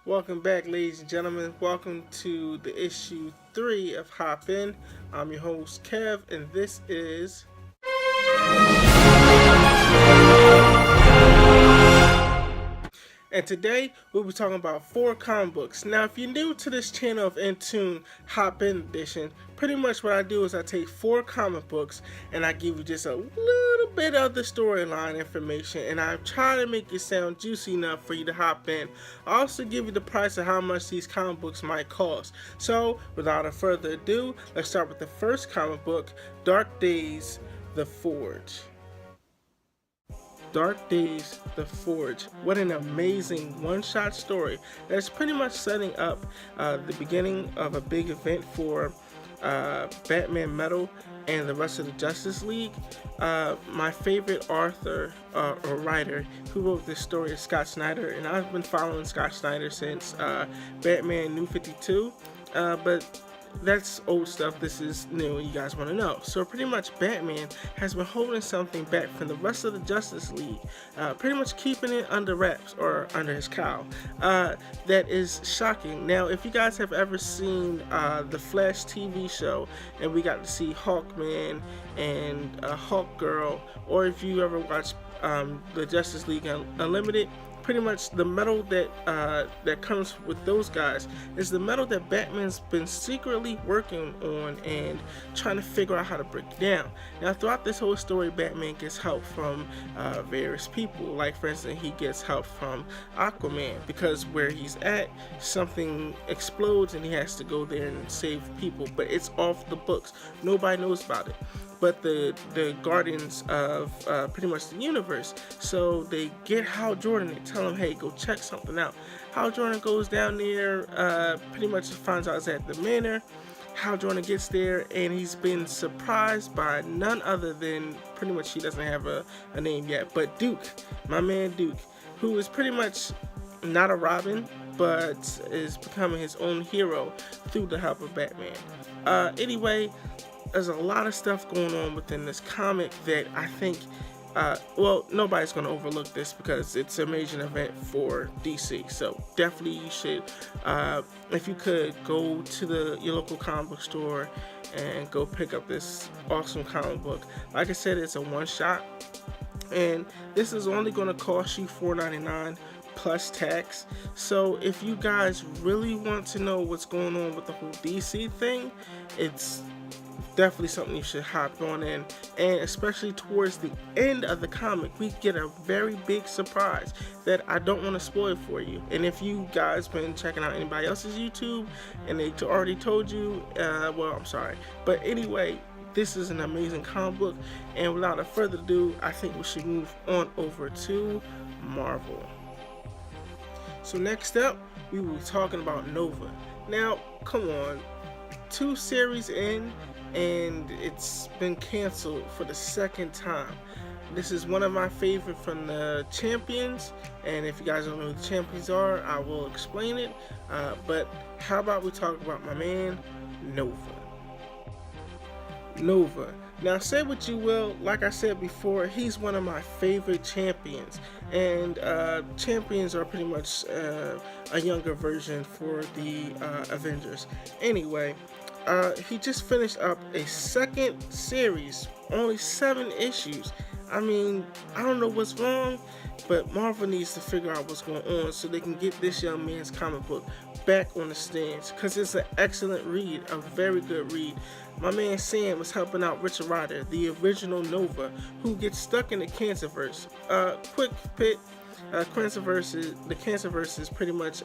Welcome back, ladies and gentlemen. Welcome to the issue 3 of Hop In. I'm your host, Kev, and this is. And today we'll be talking about 4 comic books. Now, if you're new to this channel of Intune Hop In Edition, pretty much what I do is I take 4 comic books and I give you just a little bit of the storyline information, and I try to make it sound juicy enough for you to hop in. I also give you the price of how much these comic books might cost. So, without further ado, let's start with the first comic book, Dark Days: The Forge. Dark Days: The Forge. What an amazing one-shot story that's pretty much setting up the beginning of a big event for Batman Metal and the rest of the Justice League. My favorite author or writer who wrote this story is Scott Snyder, and I've been following Scott Snyder since Batman New 52, but that's old stuff. This is new and you guys want to know. So pretty much Batman has been holding something back from the rest of the Justice League, pretty much keeping it under wraps or under his cowl. That is shocking. Now, if you guys have ever seen the Flash TV show, and we got to see Hawkman and Hawkgirl, or if you ever watched the Justice League Unlimited, pretty much the metal that comes with those guys is the metal that Batman's been secretly working on and trying to figure out how to break down. Now, throughout this whole story, Batman gets help from various people. Like, for instance, he gets help from Aquaman, because where he's at, something explodes and he has to go there and save people, but it's off the books. Nobody knows about it but the guardians of pretty much the universe. So they get Hal Jordan and tell him, hey, go check something out. Hal Jordan goes down there, pretty much finds out it's at the manor. Hal Jordan gets there and he's been surprised by none other than, pretty much, he doesn't have a name yet, but Duke, my man Duke, who is pretty much not a Robin, but is becoming his own hero through the help of Batman. Anyway, there's a lot of stuff going on within this comic that I think, nobody's going to overlook this because it's a major event for DC. So definitely you should, if you could, go to your local comic book store and go pick up this awesome comic book. Like I said, it's a one-shot, and this is only going to cost you $4.99 plus tax. So if you guys really want to know what's going on with the whole DC thing, it's definitely something you should hop on in. And especially towards the end of the comic, we get a very big surprise that I don't want to spoil for you. And if you guys been checking out anybody else's YouTube and they already told you, well, I'm sorry, but anyway, this is an amazing comic book, and without further ado, I think we should move on over to Marvel. So next up, we will be talking about Nova. Now, come on, 2 series in, and it's been canceled for the 2nd time. This is one of my favorite from the Champions, and if you guys don't know who the Champions are, I will explain it. But how about we talk about my man, Nova. Nova. Now, say what you will, like I said before, he's one of my favorite champions, and champions are pretty much a younger version for the Avengers. Anyway, he just finished up a 2nd series, only 7 issues. I mean, I don't know what's wrong, but Marvel needs to figure out what's going on so they can get this young man's comic book back on the stands, because it's an excellent read, a very good read. My man Sam was helping out Richard Rider, the original Nova, who gets stuck in the Cancerverse. Quick pit, the Cancerverse is pretty much,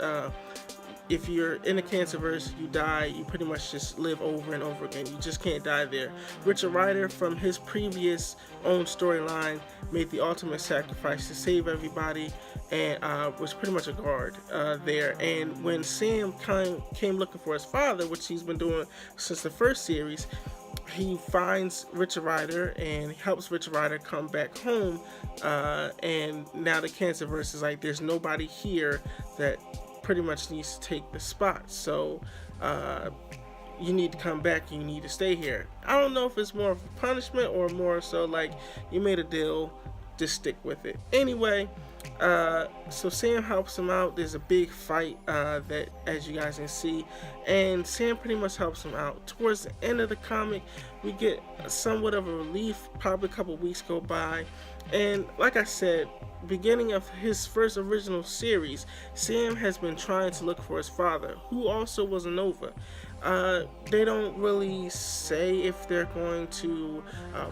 if you're in the Cancerverse, you die, you pretty much just live over and over again. You just can't die there. Richard Rider, from his previous own storyline, made the ultimate sacrifice to save everybody, and was pretty much a guard there. And when Sam came looking for his father, which he's been doing since the 1st series, he finds Richard Rider and helps Richard Rider come back home, and now the Cancerverse is like, there's nobody here that pretty much needs to take the spot, so you need to come back, you need to stay here. I don't know if it's more of a punishment or more so like you made a deal, just stick with it. Anyway, So Sam helps him out. There's a big fight that, as you guys can see, and Sam pretty much helps him out. Towards the end of the comic, we get somewhat of a relief. Probably a couple weeks go by, and like I said, beginning of his first original series, Sam has been trying to look for his father, who also was a Nova. They don't really say if they're going to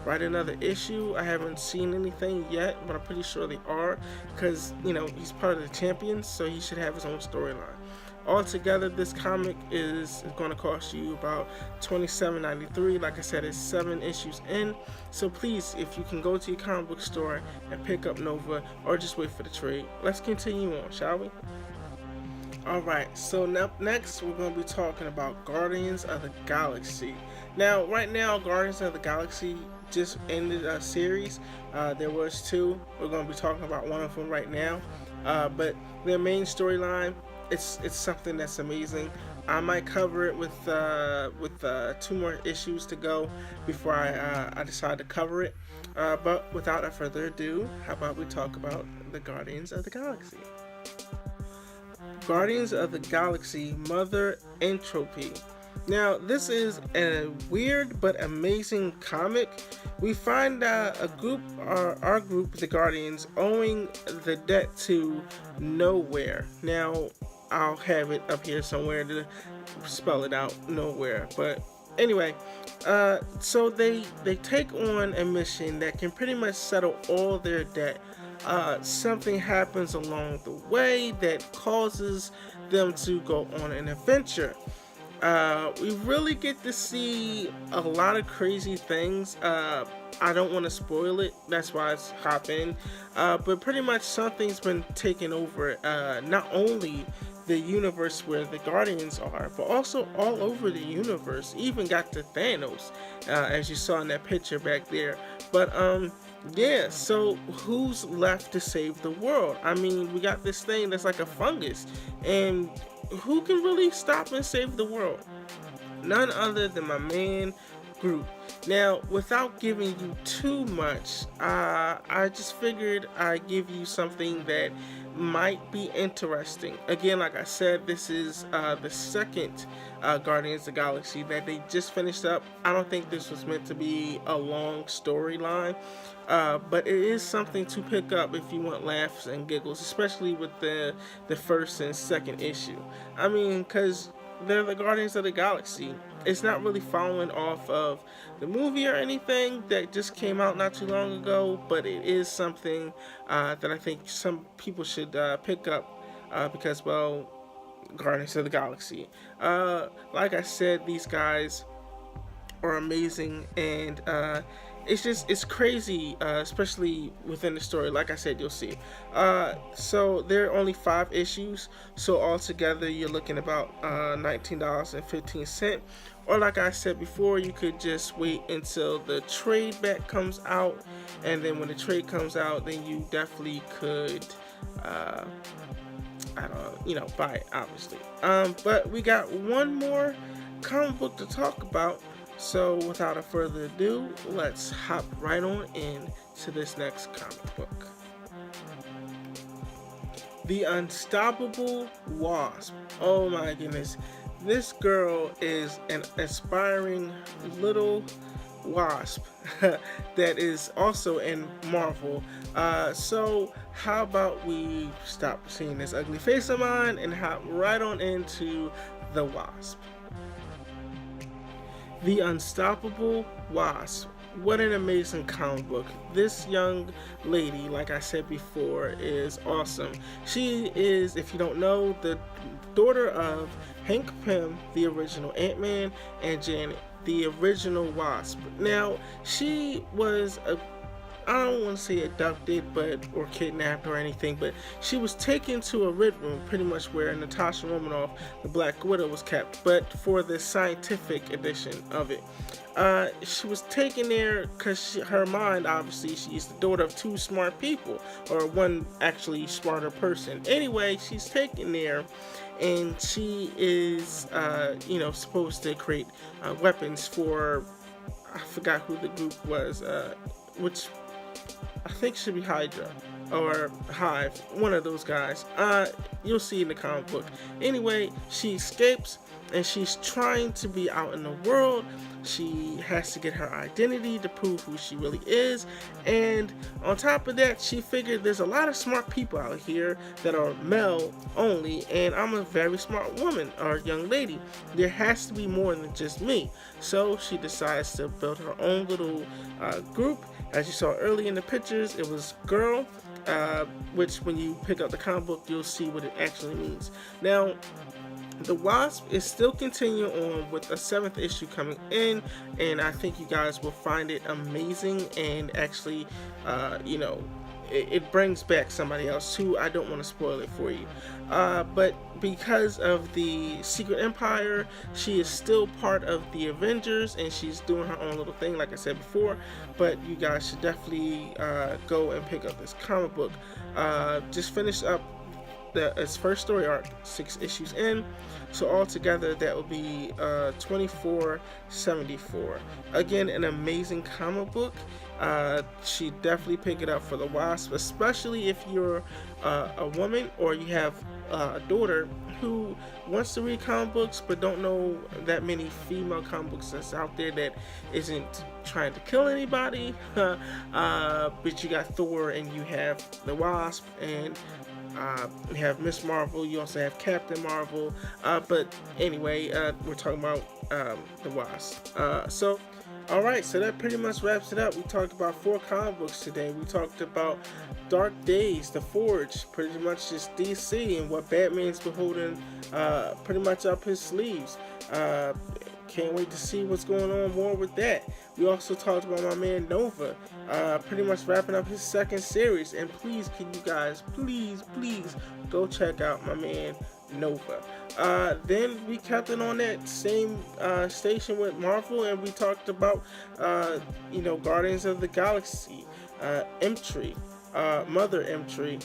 write another issue. I haven't seen anything yet, but I'm pretty sure they are, because he's part of the Champions, so he should have his own storyline. Altogether, this comic is going to cost you about $27.93. Like I said, it's 7 issues in. So please, if you can go to your comic book store and pick up Nova, or just wait for the trade. Let's continue on, shall we? Alright, so next we're going to be talking about Guardians of the Galaxy. Now, right now, Guardians of the Galaxy just ended a series. There was 2. We're going to be talking about one of them right now. But their main storyline, it's something that's amazing. I might cover it with 2 more issues to go before I decide to cover it. But without further ado, how about we talk about the Guardians of the Galaxy? Guardians of the Galaxy Mother Entropy. Now, this is a weird but amazing comic. We find a group, our group, the Guardians, owing the debt to Nowhere. Now, I'll have it up here somewhere to spell it out, Nowhere. But anyway, so they take on a mission that can pretty much settle all their debt. Something happens along the way that causes them to go on an adventure. We really get to see a lot of crazy things. I don't want to spoil it, that's why I hop in. But pretty much something's been taken over, not only the universe where the Guardians are, but also all over the universe. Even got to Thanos, as you saw in that picture back there. But yeah, so who's left to save the world? I mean, we got this thing that's like a fungus, and who can really stop and save the world? None other than my man Groot. Now, without giving you too much, I just figured I'd give you something that might be interesting. Again, like I said, this is the second Guardians of the Galaxy that they just finished up. I don't think this was meant to be a long storyline, but it is something to pick up if you want laughs and giggles, especially with the first and second issue. I mean, because they're the Guardians of the Galaxy. It's not really following off of the movie or anything that just came out not too long ago, but it is something that I think some people should pick up because, well, Guardians of the Galaxy. Like I said, these guys are amazing, and it's crazy, especially within the story. Like I said, you'll see. So there are only 5 issues, so altogether you're looking about $19.15. Or like I said before, you could just wait until the trade back comes out, and then when the trade comes out, then you definitely could buy it, obviously. But we got one more comic book to talk about. So without further ado, let's hop right on in to this next comic book. The Unstoppable Wasp. Oh my goodness. This girl is an aspiring little wasp that is also in Marvel. So how about we stop seeing this ugly face of mine and hop right on into the Wasp. The Unstoppable Wasp. What an amazing comic book. This young lady, like I said before, is awesome. She is, if you don't know, the daughter of Hank Pym, the original Ant-Man, and Janet, the original Wasp. Now, she was I don't want to say abducted, or kidnapped or anything, but she was taken to a red room, pretty much where Natasha Romanoff, the Black Widow, was kept, but for the scientific edition of it. She was taken there because her mind, obviously, she's the daughter of 2 smart people, or one actually smarter person. Anyway, she's taken there, and she is, supposed to create weapons for, I forgot who the group was, which I think should be Hydra. or Hive, one of those guys. You'll see in the comic book. Anyway, she escapes and she's trying to be out in the world. She has to get her identity to prove who she really is. And on top of that, she figured there's a lot of smart people out here that are male only, and I'm a very smart woman or young lady. There has to be more than just me. So she decides to build her own little group. As you saw early in the pictures, it was girl, which when you pick up the comic book, you'll see what it actually means. Now, the Wasp is still continuing on with a 7th issue coming in, and I think you guys will find it amazing, and actually, it brings back somebody else too. I don't want to spoil it for you. But because of the Secret Empire, she is still part of the Avengers, and she's doing her own little thing, like I said before. But you guys should definitely go and pick up this comic book. Just finished up its first story arc, 6 issues in, so altogether that will be 24.74. Again, an amazing comic book. She definitely pick it up for the Wasp, especially if you're a woman or you have a daughter who wants to read comic books but don't know that many female comic books that's out there that isn't trying to kill anybody. But you got Thor and you have the Wasp, and you have Miss Marvel, you also have Captain Marvel, but anyway, we're talking about the Wasp. Alright, so that pretty much wraps it up. We talked about 4 comic books today. We talked about Dark Days, The Forge, pretty much just DC and what Batman's been holding pretty much up his sleeves. Can't wait to see what's going on more with that. We also talked about my man Nova, pretty much wrapping up his 2nd series. And please, can you guys, please go check out my man Nova. Then we kept it on that same station with Marvel, and we talked about, Guardians of the Galaxy, Entropy, Mother Entropy,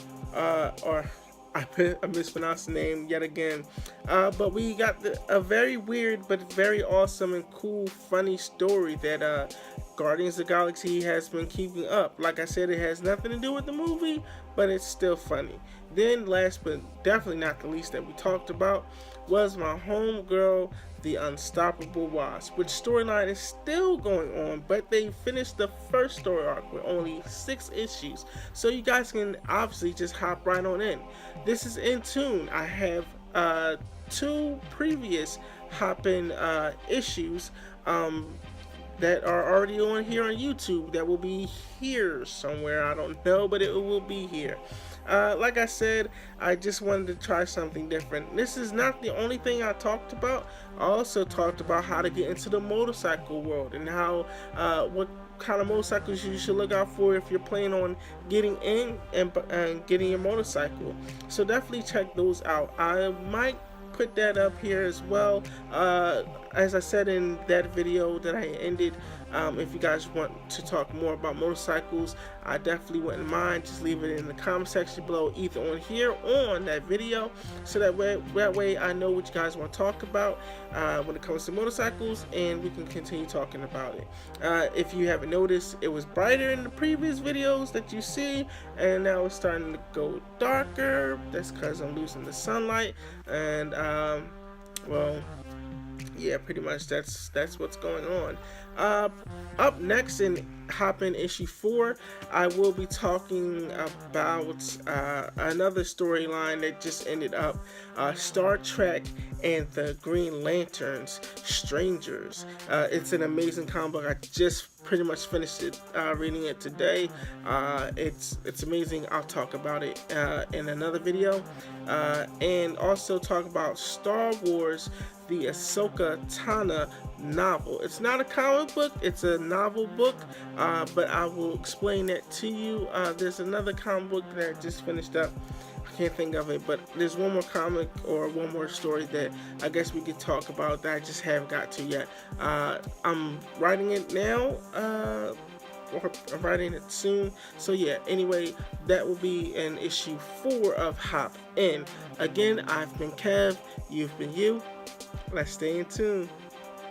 or I mispronounced the name yet again, but we got a very weird but very awesome and cool, funny story that Guardians of the Galaxy has been keeping up. Like I said, it has nothing to do with the movie, but it's still funny. Then, last but definitely not the least that we talked about was my homegirl, the Unstoppable Wasp, which storyline is still going on, but they finished the first story arc with only 6 issues, so you guys can obviously just hop right on in. This is in tune. I have 2 previous hop-in issues that are already on here on YouTube that will be here somewhere. I don't know, but it will be here. Like I said, I just wanted to try something different. This is not the only thing I talked about. I also talked about how to get into the motorcycle world and how what kind of motorcycles you should look out for if you're planning on getting in and getting your motorcycle. So definitely check those out. I might put that up here as well. As I said in that video that I ended, if you guys want to talk more about motorcycles, I definitely wouldn't mind. Just leave it in the comment section below, either on here or on that video, so that way I know what you guys want to talk about when it comes to motorcycles, and we can continue talking about it. If you haven't noticed, it was brighter in the previous videos that you see, and now it's starting to go darker. That's because I'm losing the sunlight, and well, yeah, pretty much that's what's going on. Up next in Hop-In issue 4, I will be talking about another storyline that just ended up, Star Trek and the Green Lanterns, Strangers. It's an amazing comic book. I just pretty much finished it, reading it today. It's amazing. I'll talk about it in another video, and also talk about Star Wars, the Ahsoka Tano novel. It's not a comic book, it's a novel book, but I will explain that to you. There's another comic book that I just finished up. I can't think of it, but there's one more comic or one more story that I guess we could talk about that I just haven't got to yet. I'm writing it now, or I'm writing it soon. So yeah, anyway, that will be in issue 4 of Hop In. Again, I've been Kev, you've been you. Let's stay in tune.